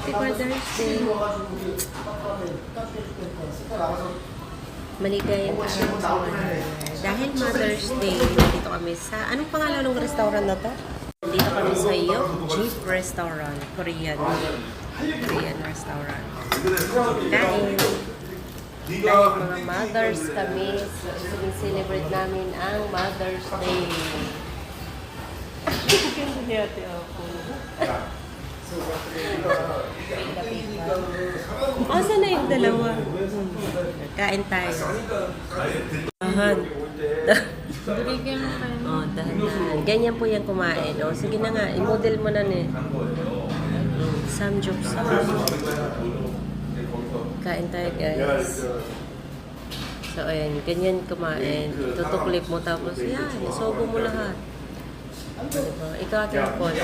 Happy Mother's Day. Maligayang araw sa mga. Dahil Mother's Day, dito kami sa, anong pangalan ng restaurant na to? Dito kami sa Yok Jeep Restaurant, Korean restaurant. Kain. Dahil mga mothers kami, celebrate namin ang Mother's Day. Ganda niya ate ako. Asa na yung dalawa? Kain tayo. Dahan. Oh, dahan. Ganyan po yan kumain. Oh, sige na nga, i-model mo na eh. Samgyup sa. Kain tayo guys. So ayan, ganyan kumain. Tutuklip mo tapos yan, isobo mo lahat. Diba? Ikaw ating phone.